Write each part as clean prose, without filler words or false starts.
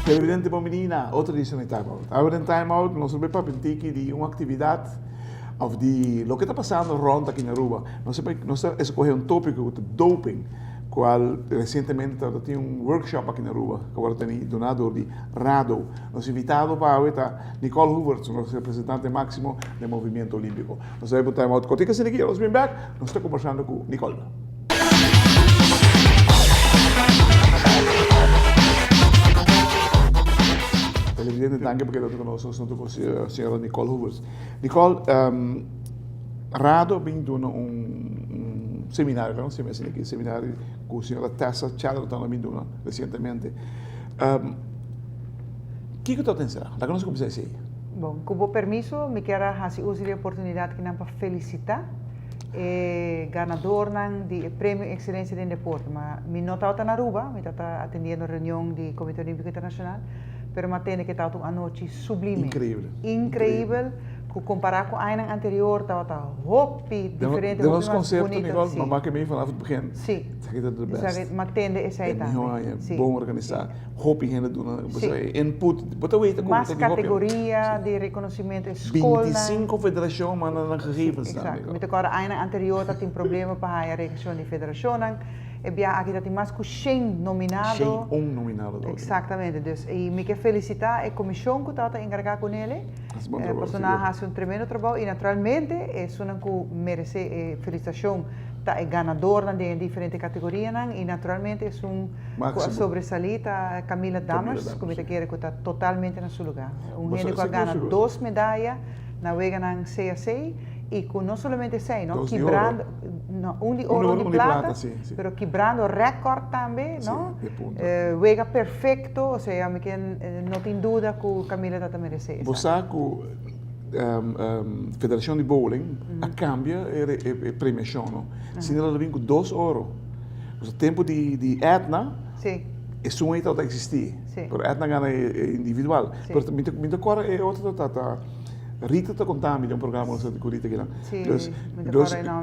Televidente bom menina, outra edição de Time Out. Agora em Time Out, nós vamos para de uma atividade of de lo que está passando rond aqui na Aruba. Nós escolhemos um tópico de doping, qual recentemente tinha um workshop aqui na Aruba, que agora tem donador de RADO. Nós invitado para a Nicole Hoover, nosso representante máximo do movimento olímpico. Nós vamos para Time Out. Cotica se aqui, nós vamos back, nós estamos conversando com Nicole. Televidente, danke porque estou conosco, com a senhora Nicole Hoover. Nicole, RADO vem dando um seminário, não sei se é seminário com a senhora Tessa Chatterton, vem dando recentemente. O que está acontecendo? Da que nós começamos aí? Bom, com o permiso, me quero usar a oportunidade para felicitar o ganador do Prêmio Excelência em Deporte. Mas me não está na Aruba, me está atendendo a reunião do Comitê Olímpico Internacional, mas me atende que está uma noite sublime. Incrível. Comparar com a ano anterior, estava hopi diferente. De nosso concerto, Nicole, mamãe que me falava do pequeno. Sim. Isso aqui é do best. Mas tende essa aí também. É bom organizar. Hopi gente do input. Mais categoria de reconhecimento escola. 25 federações mandam na gegevens. Exato. Met agora a ano anterior dat tem problema para a região de federação. E bem aqui dat tem mais que 100 nominado. 100 nominado. Exatamente. Dus e me quero felicitar a comissão que está encarregada com ele. A personagem faz tremendo trabalho e naturalmente é uma que merece felicitação. É ganador de diferentes categorias e naturalmente é sobressalita Camila Damas, que me quer que está totalmente no seu lugar. Gente que ganha 2 medalhas na vega na CAC e com não somente 6, não quebrando de ouro de plata, mas quebrando recorde também, não? Vega perfeito, ou seja, não tem dúvida que Camila está merece. Você Federação de Bowling a cambia é premiação, não? Se ela vem com 2 euros, o tempo de Etna é só então a existir, pero Etna ganha individual, pero muito agora é outra Rita está contando um programa de Rita que não. Mas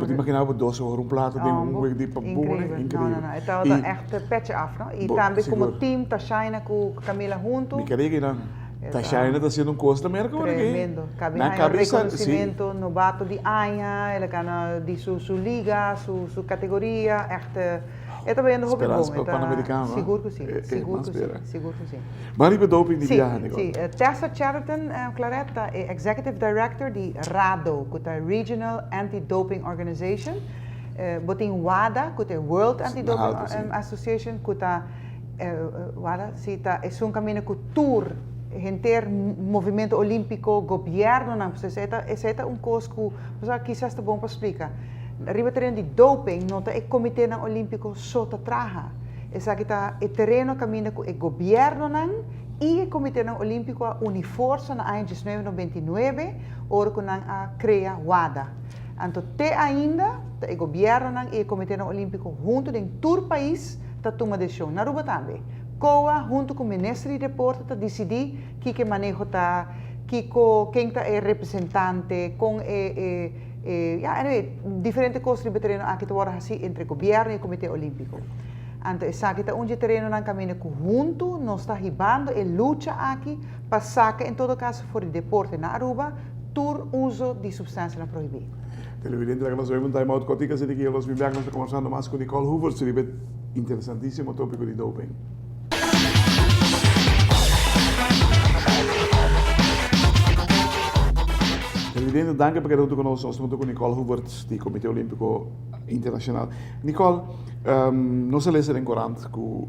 imaginava 2 euros prato de week de bowling, incrível. Não, então echt petje af, não? E também como team tá China com Camila junto. Me queria que não. Tá China está sendo coisa da América agora. Tremendo. Na cabeça reconhecimento novato de Anya, ele ganha de sua liga, sua categoria, echt. É também um hobby bom. Pan-americano. Seguro que sim. Seguro que sim. Mas para doping de viagem. Sim. Tessa Chatterton, Claretta, é Executive Director de RADO, que é Regional Anti-Doping Organization. Botem WADA, que é World Anti-Doping Association, que WADA, é um caminho que tour inteiro movimento olímpico, governo, não precisa. É coisa que quizás é bom para explicar. Arriba terreno de doping, não é o Comitê Olímpico só trabalha. Essa aqui está o terreno caminho com o governo e o Comitê Olímpico uniforça na ano 1999, hora que a cria WADA. Então, até ainda, o governo e o Comitê Olímpico junto em todo o país está tomando decisão. Na Aruba também. COA, junto com o Ministério de Deportes, está decidindo que manejo está, quem está é representante, com diferentes coisas de terreno aqui agora assim entre o governo e o Comitê Olímpico. Então, essa aqui está onde o terreno não caminha junto, nós está ribando e luta aqui para sacar, em todo caso, for de deporte na Aruba, por uso de substâncias proibidas. Televidente, nós vamos um time out cotica, se daqui nós vamos conversando mais com Nicole Hoover sobre o interessantíssimo tópico de doping. Presidente, danke porque estou conosco. Nós estamos com Nicole Hoover, do Comitê Olímpico Internacional. Nicole, nós lemos em Corante que o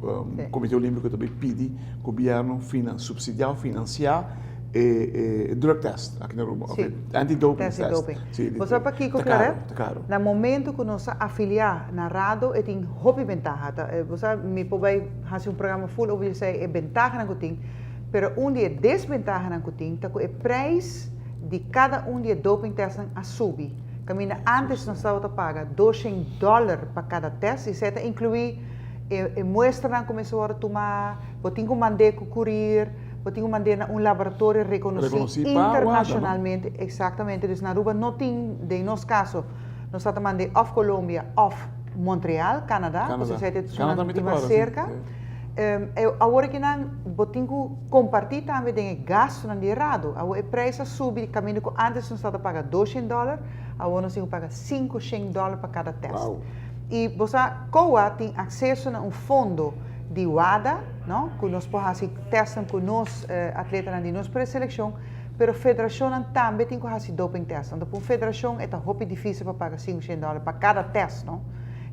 Comitê Olímpico também pede que o governo subsidiar, financiar e drug test aqui na Aruba. Anti-doping test. Você sabe aqui que no momento que nós afiliar na RADO, tem hobby ventaja. Você me pode fazer um programa full over isso é ventaja que tem, mas onde é desventaja que tem, é o preço de cada de doping testes a subir. Antes nós estávamos a pagar $200 para cada teste, e isso inclui muestran como se va a tomar, botin que mandar curir, botin que mandar a laboratório reconocido internacionalmente, exatamente. Dus na Aruba não tem, de nosso caso, nós estamos mandando of Colômbia, of Montreal, Canadá, você sabe que é mais cerca. Agora que nós botin que compartilhar também tem gasto na errado, o preço sobe, caminho que antes nós estava pagar $200, agora nós temos que pagar $500 para cada teste. Wow. E você, COA tem acesso a fundo de WADA, não? Que nós podemos testar com nós atletas de nossa pré-seleção, mas a federação também tem que fazer doping test. Então, a federação é muito difícil para pagar $500 para cada teste, não?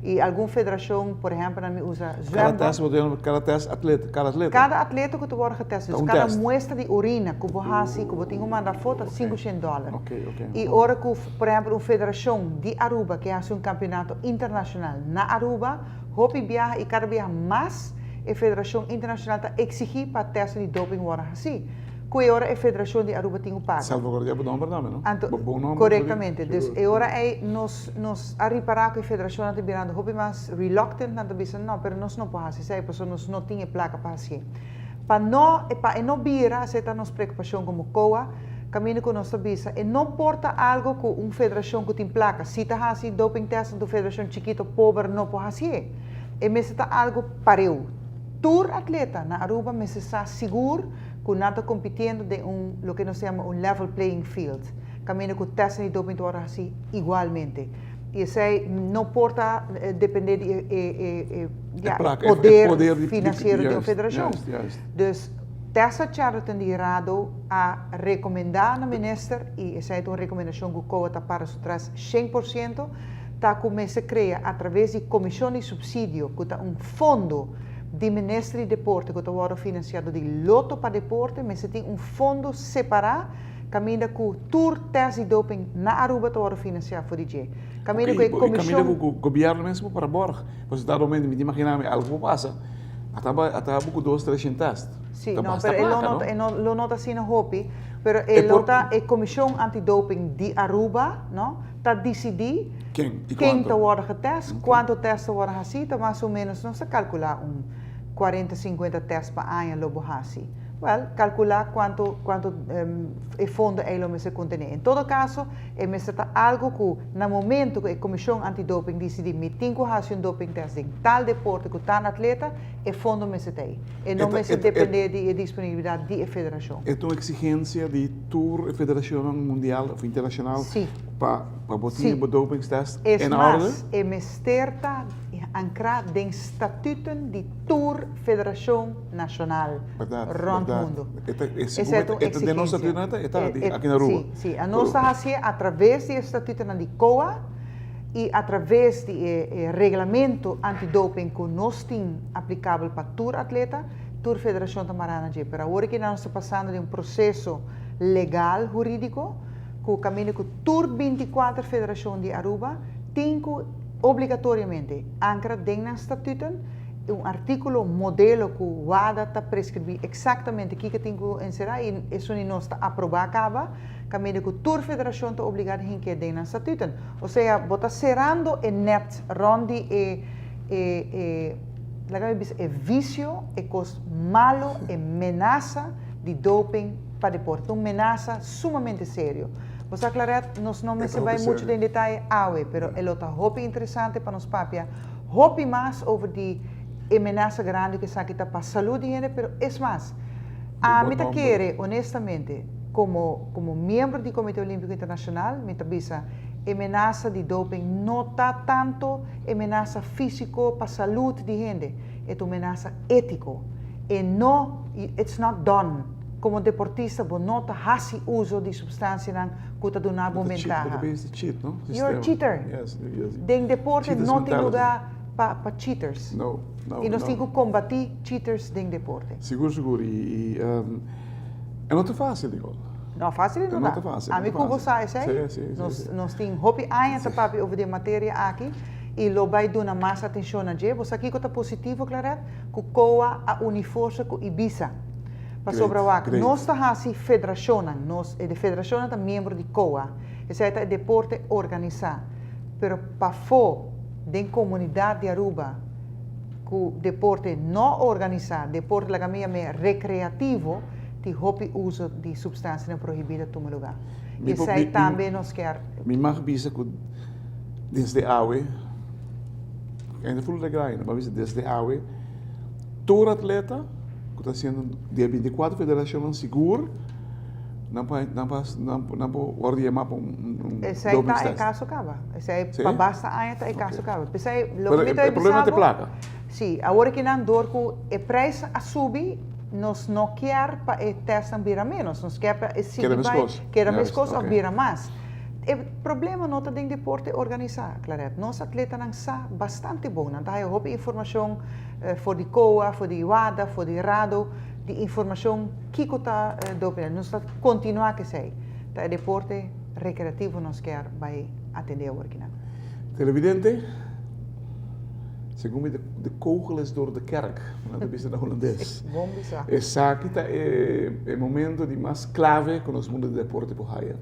E alguma federação, por exemplo, usa cada teste atleta, cada atleta. Cada atleta que tu vai getestado, cada muestra de urina que você tem que mandar foto $500. E agora que, por exemplo, uma federação de Aruba que faz um campeonato internacional na Aruba, hopi viaja e cada vez mais a federação internacional está exigir para testes de doping agora assim. Que agora a federação de Aruba tem que pagar. Salvaguardar o nome, não? Corretamente. Dus agora nós a reparar que a federação está virando hopi mais reluctant, não está dizendo não, mas nós não podemos fazer, porque nós não temos placa para fazer. Para não virar, essa é a nossa preocupação como COA, caminho que nós avisa, e não porta algo que uma federação que tem placa, se está fazendo doping test de federação chiquita, pobre, não pode fazer. E mas está algo pareu. Tour atleta na Aruba, mas está seguro que não está competindo de lo que nós chamamos level playing field. Caminho que o teste de doping está assim igualmente. E sei, não porta depender poder financeiro da federação. Dus dessa charla de errado a recomendar na minister e essa é uma recomendação que o COA está para trás 100%, está começa a criar através de comissão de subsídio, que está fundo de Ministério de Deporte, que está financiado de loto para deporte, mas tem fundo separado, caminho que o tour test de doping na Aruba está financiado por DJ. Caminho que a comissão... Caminho que o governo mesmo para borg. Você está realmente me imaginar algo passa, até pouco 2-3 testes. Sim, não, mas ele não nota assim na hopi, mas ele nota a comissão antidoping de Aruba, não, está decidir quem está a getest, quanto testes está a fazer, mais ou menos, não se calcular 40-50 testes para ano lobo assim. Well, calcular quanto fundo ele se contém. Em todo caso, é algo que, no momento que a Comissão Antidoping decide que tem que fazer um doping test em tal deporte, com tal atleta, é fundo me se tem. E não me se depender da disponibilidade da federação. É uma exigência de tour federação mundial ou internacional para botar o doping test em ordem? É mesterta ancrado em estatutos de Tour Federação Nacional rond o mundo. É de nossa treinada aqui na Aruba? Sim, a nossa fazia através do estatuto de COA e através do regulamento antidoping que nós temos aplicável para Tour atleta, Tour Federação Tamarana. Mas agora que nós estamos passando de um processo legal, jurídico, que o caminho que Tour 24 Federação de Aruba tem que obrigatoriamente ancra dentro do estatuto artículo modelo que o WADA está prescrever exatamente o que tem que inserir e isso não está aprovado acaba caminho que toda federação está obrigada a que dentro do estatuto. Ou seja, está cerrando o net ronde é vício, é coisa malo, é ameaça de doping para deporte, uma ameaça sumamente séria. Você aclarar, nós não se vai muito em detalhe, mas ele está muito interessante para nós papia, muito mais over die ameaça grande que está aqui para a saúde, mas é mais. A mim quer, honestamente, como membro do Comitê Olímpico Internacional, me avisa, ameaça de doping não está tanto ameaça físico para a saúde de gente, é uma ameaça ético. E não, it's not done. Como deportista, você não faz uso de substância que está dando uma ventaja. You're a cheater. Em deporte não tem lugar para cheaters. Não. E nós temos que combater cheaters em deporte. Seguro. E não é fácil, Nicole. Não, fácil não é fácil. A mim como você sabe, nós temos hopi anos para over de matéria aqui e lo vai dar mais atenção a gente. Você aqui está positivo, claro, que COA a uniforme com Ibiza. Para sobre o nós estamos a federação, nós a federação é membro de COA. Esse é o deporte organizado. Mas para fora da comunidade de Aruba, que deporte não organizar, deporte la caminha recreativo, que hopi uso de substância proibida no lugar. E isso aí também nós quer. Me mag bisa que desde awe, ainda full de graina, mas desde awe, todo atleta que está sendo dia 24 federação seguro, não pode ordenar para esse aí tá caso acaba. Esse aí para basta aí tá caso acaba. Esse aí o problema é placa. Sim, agora que não dor com o preço a subir, nós não quer para testar vira menos, nós quer para quer mais coisa ou vira mais. O problema não está dentro do deporte organizar, Clarete. Nosso atleta não está bastante bom. Não tem muita informação para de COA, para de WADA, para de RADO, de informação que está doping. Nós está continuar que sei. O deporte recreativo nós quer vai atender agora que não. Televidente, segundo de kogels door de kerk, não é na holandês. Bom bizarro. Essa aqui é o momento de mais clave com os mundos do deporte por aí.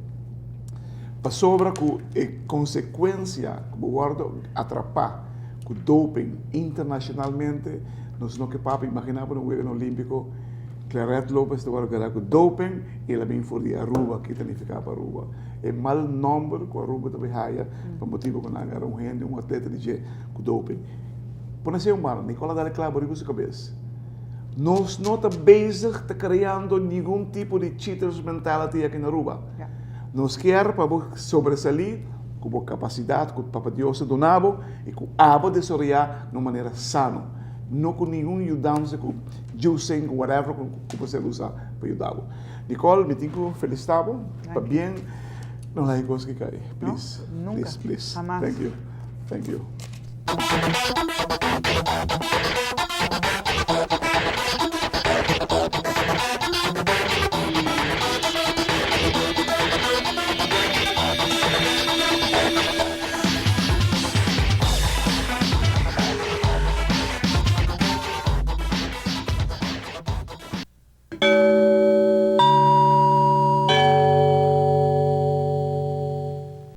Para sobra que a consequência que o guardo atrapar com o doping internacionalmente, nós não capaz imaginar para um evento olímpico, Clarete Lopes de guardar com doping e ela vem for de Aruba, que tem que ficar para Aruba. É mal número que a Aruba também haya, por motivo que não há um atleta de com doping. Por não ser humano, Nicola dá claro por cabeça. Nós não estamos bezig te criando nenhum tipo de cheaters mentality aqui na Aruba. Yeah. Nós queremos para sobressair com a capacidade que o Papa Deus donava e com a aba de desarrollar de uma maneira sana. Não com nenhum mudança com juicing, whatever, que você usa para ajudar. Nicole, me tenho felicitado, para bem, não é coisa que cai. Please, no, nunca. Please. Jamás. Thank you.